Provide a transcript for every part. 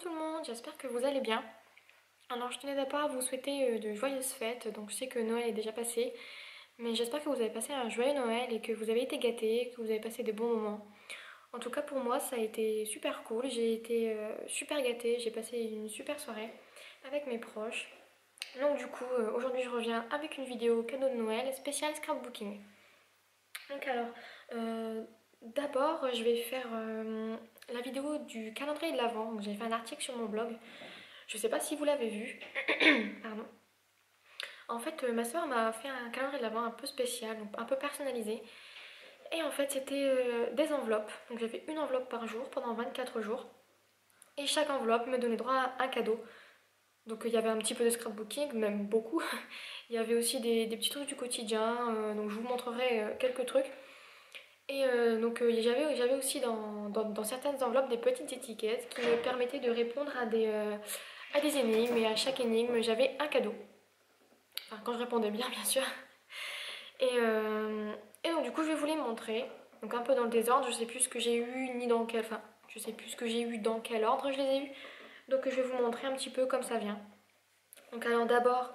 tout le monde, j'espère que vous allez bien. Alors je tenais d'abord à vous souhaiter de joyeuses fêtes, donc je sais que Noël est déjà passé, mais j'espère que vous avez passé un joyeux Noël et que vous avez été gâtés, que vous avez passé des bons moments. En tout cas pour moi ça a été super cool, j'ai été super gâtée, j'ai passé une super soirée avec mes proches. Donc du coup aujourd'hui je reviens avec une vidéo cadeau de Noël spéciale scrapbooking. Donc alors, d'abord je vais faire la vidéo du calendrier de l'Avent. Donc j'ai fait un article sur mon blog. Je sais pas si vous l'avez vu. Pardon. En fait, ma soeur m'a fait un calendrier de l'Avent un peu spécial, donc un peu personnalisé. Et en fait, c'était des enveloppes. Donc j'avais une enveloppe par jour pendant 24 jours. Et chaque enveloppe me donnait droit à un cadeau. Donc il y avait un petit peu de scrapbooking, même beaucoup. Il y avait aussi des petits trucs du quotidien. Donc je vous montrerai quelques trucs. Et donc j'avais aussi dans certaines enveloppes des petites étiquettes qui me permettaient de répondre à des énigmes, et à chaque énigme j'avais un cadeau. Enfin quand je répondais bien bien sûr. Et donc du coup je vais vous les montrer. Donc un peu dans le désordre, je sais plus ce que j'ai eu ni dans quel. Enfin je sais plus ce que j'ai eu dans quel ordre je les ai eus. Donc je vais vous montrer un petit peu comme ça vient. Donc alors d'abord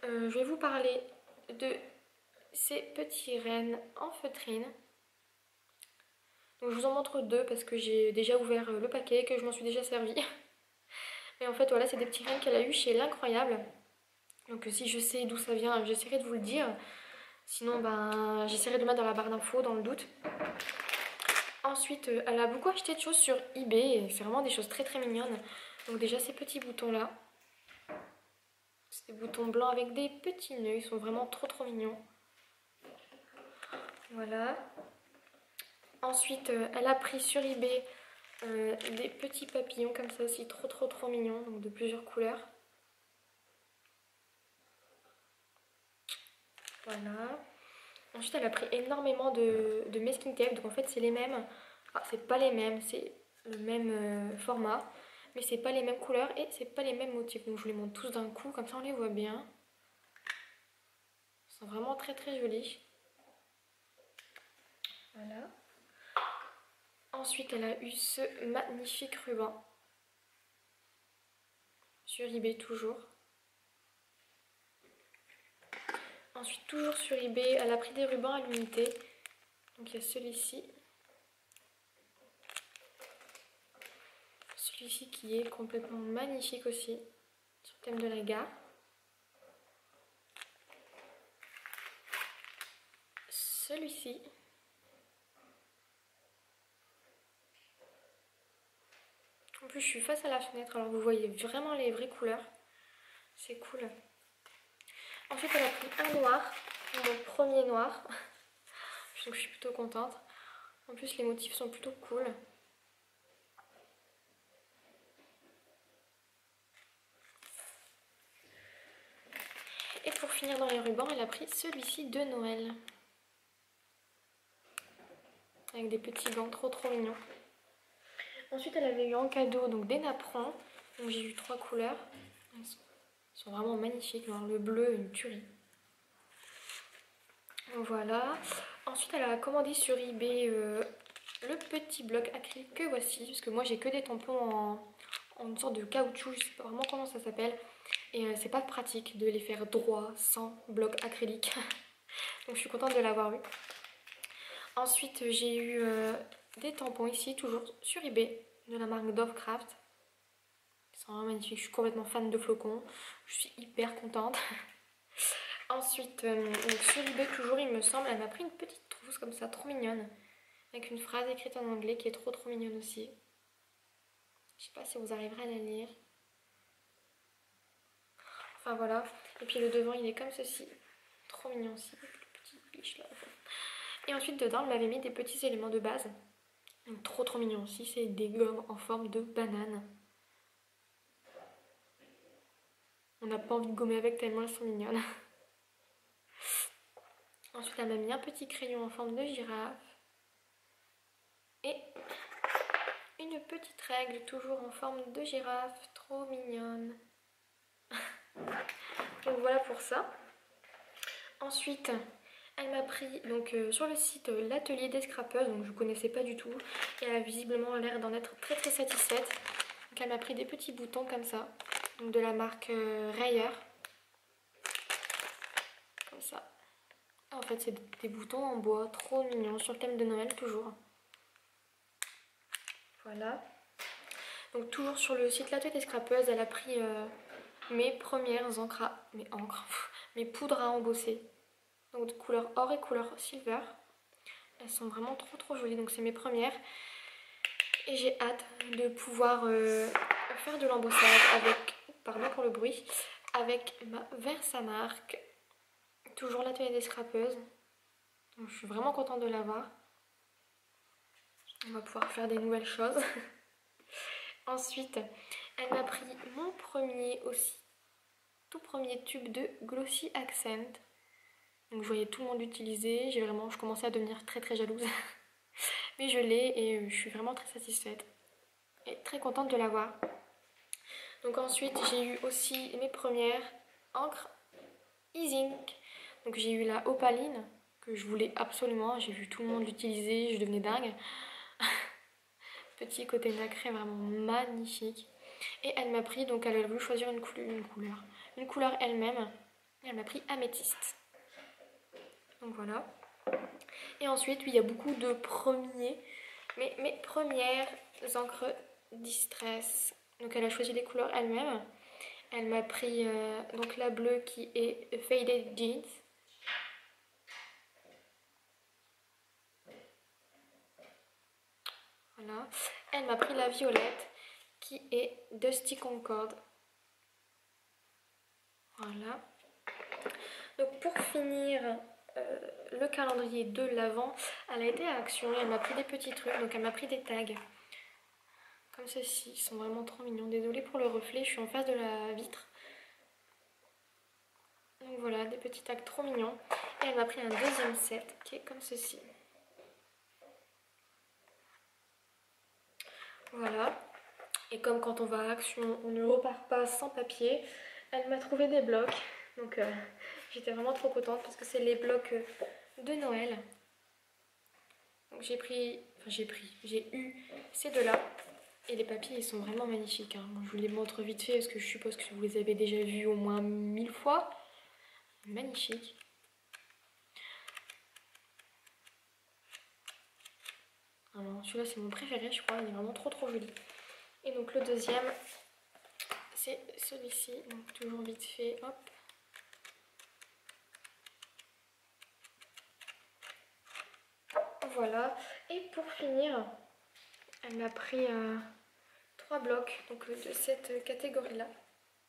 je vais vous parler de ces petits rennes en feutrine. Donc je vous en montre deux parce que j'ai déjà ouvert le paquet, que je m'en suis déjà servi. Mais en fait voilà, c'est des petits rennes qu'elle a eu chez l'Incroyable. Donc si je sais d'où ça vient, j'essaierai de vous le dire. Sinon ben j'essaierai de mettre dans la barre d'infos dans le doute. Ensuite elle a beaucoup acheté de choses sur eBay et c'est vraiment des choses très très mignonnes. Donc déjà ces petits boutons là. C'est des boutons blancs avec des petits nœuds, ils sont vraiment trop trop mignons. Voilà. Ensuite elle a pris sur eBay des petits papillons comme ça aussi, trop trop trop mignons, donc de plusieurs couleurs. Voilà. Ensuite elle a pris énormément de masking tape, donc en fait c'est les mêmes, enfin c'est pas les mêmes, c'est le même format, mais c'est pas les mêmes couleurs et c'est pas les mêmes motifs. Donc je vous les montre tous d'un coup, comme ça on les voit bien. Ils sont vraiment très très jolis. Voilà. Ensuite elle a eu ce magnifique ruban. Sur eBay toujours. Ensuite toujours sur eBay, elle a pris des rubans à l'unité. Donc il y a celui-ci. Celui-ci qui est complètement magnifique aussi, sur le thème de la gare. Celui-ci. En plus je suis face à la fenêtre, alors vous voyez vraiment les vraies couleurs. C'est cool. Ensuite elle a pris un noir, mon premier noir. Donc je suis plutôt contente. En plus les motifs sont plutôt cool. Et pour finir dans les rubans, elle a pris celui-ci de Noël. Avec des petits gants trop trop mignons. Ensuite elle avait eu en cadeau donc des napperons. Donc j'ai eu 3 couleurs. Ils sont vraiment magnifiques. Alors, le bleu, une tuerie. Voilà. Ensuite elle a commandé sur eBay le petit bloc acrylique que voici. Parce que moi j'ai que des tampons en une sorte de caoutchouc. Je sais pas vraiment comment ça s'appelle. Et c'est pas pratique de les faire droit sans bloc acrylique. Donc je suis contente de l'avoir eu. Ensuite j'ai eu des tampons ici, toujours sur eBay, de la marque Dovecraft. Ils sont vraiment magnifiques, je suis complètement fan de flocons. Je suis hyper contente. Ensuite, sur eBay toujours il me semble, elle m'a pris une petite trousse comme ça, trop mignonne. Avec une phrase écrite en anglais qui est trop trop mignonne aussi. Je sais pas si vous arriverez à la lire. Enfin voilà. Et puis le devant il est comme ceci. Trop mignon aussi, avec le petit biche là. Et ensuite dedans elle m'avait mis des petits éléments de base. Donc, trop trop mignon aussi, c'est des gommes en forme de banane. On n'a pas envie de gommer avec tellement elles sont mignonnes. Ensuite elle m'a mis un petit crayon en forme de girafe. Et une petite règle toujours en forme de girafe, trop mignonne. Donc voilà pour ça. Ensuite elle m'a pris donc sur le site l'atelier des scrappeuses, donc je ne connaissais pas du tout. Et elle a visiblement l'air d'en être très très satisfaite. Donc elle m'a pris des petits boutons comme ça, donc de la marque Rayer, comme ça. En fait c'est des boutons en bois, trop mignons, sur le thème de Noël toujours. Voilà. Donc toujours sur le site L'Atelier des Scrapeuses, elle a pris mes premières mes poudres à embosser. Donc de couleur or et couleur silver. Elles sont vraiment trop jolies, donc c'est mes premières. Et j'ai hâte de pouvoir faire de l'embossage avec, pardon pour le bruit, avec ma Versamark. Toujours L'Atelier des Scrapeuses. Donc je suis vraiment contente de l'avoir. On va pouvoir faire des nouvelles choses. Ensuite, elle m'a pris mon premier aussi, tout premier tube de Glossy Accent. Donc je voyais tout le monde l'utiliser, je commençais à devenir très jalouse. Mais je l'ai et je suis vraiment très satisfaite et très contente de l'avoir. Donc ensuite j'ai eu aussi mes premières encres E-Ink. Donc j'ai eu la Opaline que je voulais absolument, j'ai vu tout le monde l'utiliser, je devenais dingue. Petit côté nacré vraiment magnifique. Et elle m'a pris, donc elle a voulu choisir une couleur elle-même. Elle m'a pris améthyste. Donc voilà. Et ensuite, oui, il y a beaucoup de mes premières encres Distress. Donc elle a choisi les couleurs elle-même. Elle m'a pris donc la bleue qui est Faded Jeans. Voilà. Elle m'a pris la violette qui est Dusty Concord. Voilà. Donc pour finir le calendrier de l'Avent, elle a été à Action et elle m'a pris des petits trucs. Donc elle m'a pris des tags comme ceci, ils sont vraiment trop mignons. Désolée pour le reflet, je suis en face de la vitre. Donc voilà, des petits tags trop mignons. Et elle m'a pris un deuxième set qui est comme ceci. Voilà. Et comme quand on va à Action, on ne repart pas sans papier, elle m'a trouvé des blocs. Donc j'étais vraiment trop contente parce que c'est les blocs de Noël. Donc j'ai eu ces deux-là. Et les papiers, ils sont vraiment magnifiques. Hein. Je vous les montre vite fait parce que je suppose que vous les avez déjà vus au moins 1000 fois. Magnifique. Celui-là, c'est mon préféré, je crois. Il est vraiment trop joli. Et donc le deuxième, c'est celui-ci. Donc toujours vite fait, hop. Voilà. Et pour finir, elle m'a pris 3 blocs donc, de cette catégorie-là.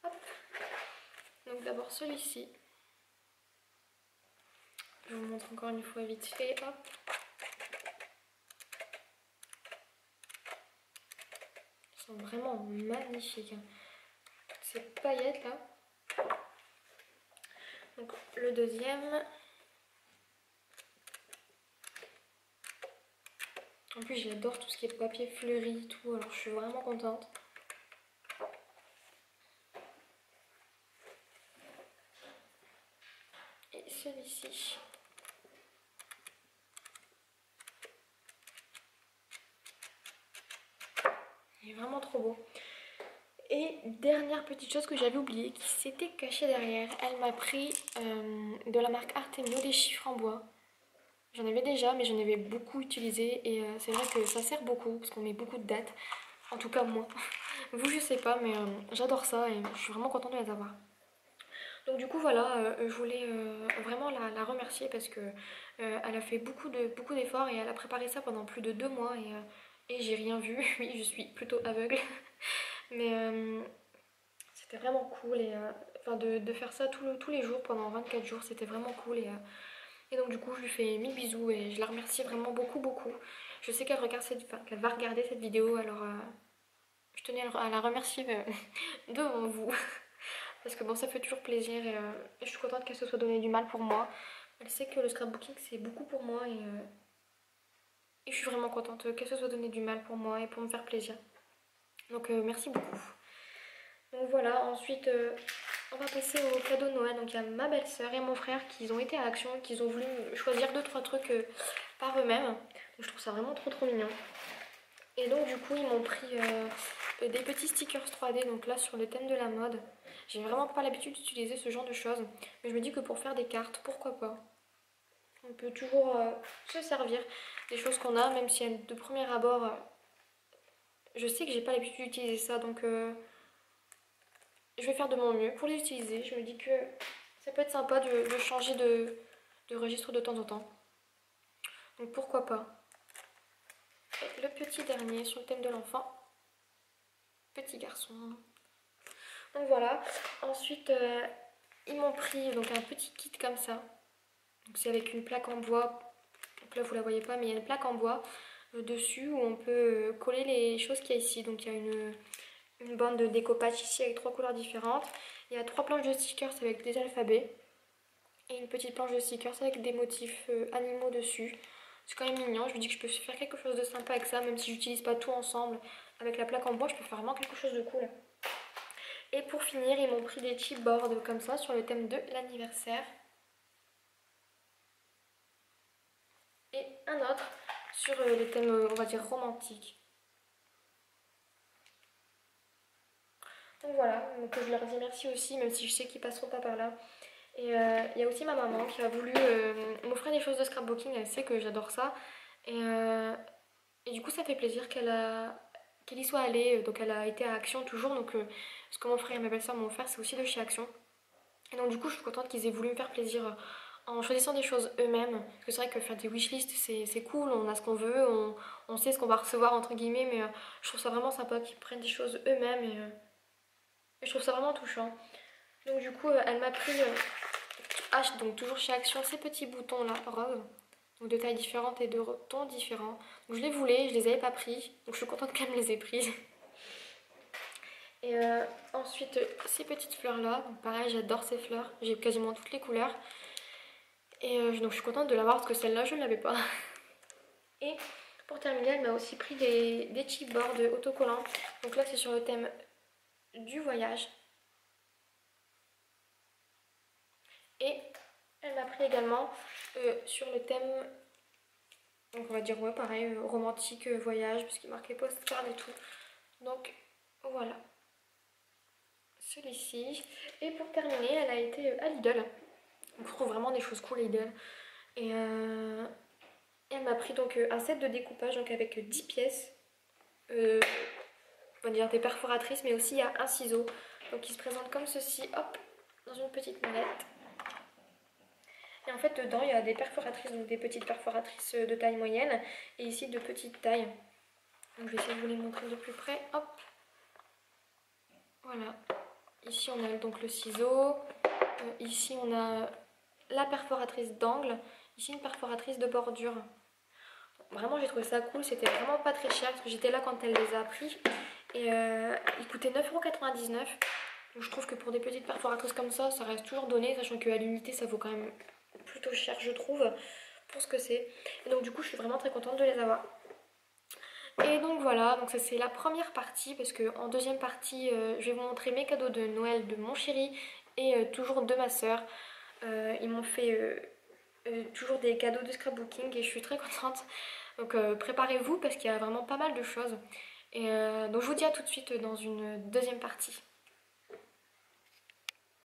Hop. Donc d'abord celui-ci. Je vous montre encore une fois vite fait. Hop. Ils sont vraiment magnifiques. Hein. Toutes ces paillettes là. Donc le deuxième. En plus j'adore tout ce qui est papier fleuri et tout. Alors je suis vraiment contente. Et celui-ci. Il est vraiment trop beau. Et dernière petite chose que j'avais oubliée, qui s'était cachée derrière, elle m'a pris de la marque Artemio des chiffres en bois. J'en avais déjà, mais j'en avais beaucoup utilisé et c'est vrai que ça sert beaucoup parce qu'on met beaucoup de dates. En tout cas moi. Vous je sais pas, mais j'adore ça et je suis vraiment contente de les avoir. Donc du coup voilà, je voulais vraiment la remercier parce que elle a fait beaucoup d'efforts et elle a préparé ça pendant plus de 2 mois et j'ai rien vu. Oui, je suis plutôt aveugle. Mais c'était vraiment cool et de faire ça tous les jours pendant 24 jours, c'était vraiment cool et donc du coup je lui fais 1000 bisous et je la remercie vraiment beaucoup. Je sais qu'elle qu'elle va regarder cette vidéo, alors je tenais à la remercier devant vous parce que bon ça fait toujours plaisir et je suis contente qu'elle se soit donné du mal pour moi. Elle sait que le scrapbooking c'est beaucoup pour moi et je suis vraiment contente qu'elle se soit donné du mal pour moi et pour me faire plaisir. Donc merci beaucoup. Donc voilà, ensuite on va passer au cadeau de Noël. Donc il y a ma belle-sœur et mon frère qui ont été à Action, qui ont voulu choisir 2-3 trucs par eux-mêmes. Donc je trouve ça vraiment trop mignon. Et donc du coup ils m'ont pris des petits stickers 3D, donc là sur le thème de la mode. J'ai vraiment pas l'habitude d'utiliser ce genre de choses, mais je me dis que pour faire des cartes, pourquoi pas. On peut toujours se servir des choses qu'on a, même si de premier abord, je sais que j'ai pas l'habitude d'utiliser ça, donc je vais faire de mon mieux pour les utiliser. Je me dis que ça peut être sympa de changer de registre de temps en temps. Donc pourquoi pas. Et le petit dernier sur le thème de l'enfant. Petit garçon. Donc voilà. Ensuite, ils m'ont pris donc un petit kit comme ça. Donc c'est avec une plaque en bois. Donc là vous la voyez pas, mais il y a une plaque en bois dessus où on peut coller les choses qu'il y a ici. Donc il y a une bande de découpage ici avec 3 couleurs différentes. Il y a 3 planches de stickers avec des alphabets. Et une petite planche de stickers avec des motifs animaux dessus. C'est quand même mignon, je me dis que je peux faire quelque chose de sympa avec ça, même si j'utilise pas tout ensemble. Avec la plaque en bois, je peux faire vraiment quelque chose de cool. Et pour finir, ils m'ont pris des chipboards comme ça sur le thème de l'anniversaire. Et un autre sur le thème, on va dire, romantique. Donc voilà, donc je leur dis merci aussi, même si je sais qu'ils passeront pas par là. Et il y a aussi ma maman qui a voulu m'offrir des choses de scrapbooking, elle sait que j'adore ça. Et du coup ça fait plaisir qu'elle y soit allée, donc elle a été à Action toujours, donc ce que mon frère et ma belle-sœur m'ont offert c'est aussi de chez Action. Et donc du coup je suis contente qu'ils aient voulu me faire plaisir en choisissant des choses eux-mêmes. Parce que c'est vrai que faire des wishlists c'est cool, on a ce qu'on veut, on sait ce qu'on va recevoir entre guillemets, mais je trouve ça vraiment sympa qu'ils prennent des choses eux-mêmes et je trouve ça vraiment touchant. Donc du coup elle m'a pris, donc toujours chez Action, ces petits boutons là, roses. Donc de tailles différentes et de tons différents. Donc je les voulais, je les avais pas pris. Donc je suis contente qu'elle me les ait prises. Et ensuite ces petites fleurs là. Donc pareil, j'adore ces fleurs. J'ai quasiment toutes les couleurs. Et donc je suis contente de l'avoir parce que celle-là je ne l'avais pas. Et pour terminer, elle m'a aussi pris des chipboards autocollants. Donc là c'est sur le thème du voyage. Et elle m'a pris également sur le thème, donc on va dire ouais pareil, romantique, voyage, parce qu'il marquait postcard et tout. Donc voilà, celui-ci. Et pour terminer, elle a été à Lidl. On trouve vraiment des choses cool à Lidl. Et elle m'a pris donc un set de découpage donc avec 10 pièces. On va dire des perforatrices, mais aussi il y a un ciseau. Donc il se présente comme ceci, hop, dans une petite mallette. Et en fait dedans il y a des perforatrices, donc des petites perforatrices de taille moyenne et ici de petite taille. Donc je vais essayer de vous les montrer de plus près. Hop. Voilà. Ici on a donc le ciseau. Ici on a la perforatrice d'angle. Ici une perforatrice de bordure. Vraiment j'ai trouvé ça cool. C'était vraiment pas très cher parce que j'étais là quand elle les a pris. Et il coûtait 9,99 €. Donc je trouve que pour des petites perforatrices comme ça reste toujours donné. Sachant qu'à l'unité ça vaut quand même plutôt cher je trouve. Pour ce que c'est. Et donc du coup je suis vraiment très contente de les avoir. Et donc voilà, donc ça c'est la première partie parce que en deuxième partie je vais vous montrer mes cadeaux de Noël de mon chéri et toujours de ma soeur. Ils m'ont fait toujours des cadeaux de scrapbooking et je suis très contente. Donc préparez-vous parce qu'il y a vraiment pas mal de choses. Et donc je vous dis à tout de suite dans une deuxième partie.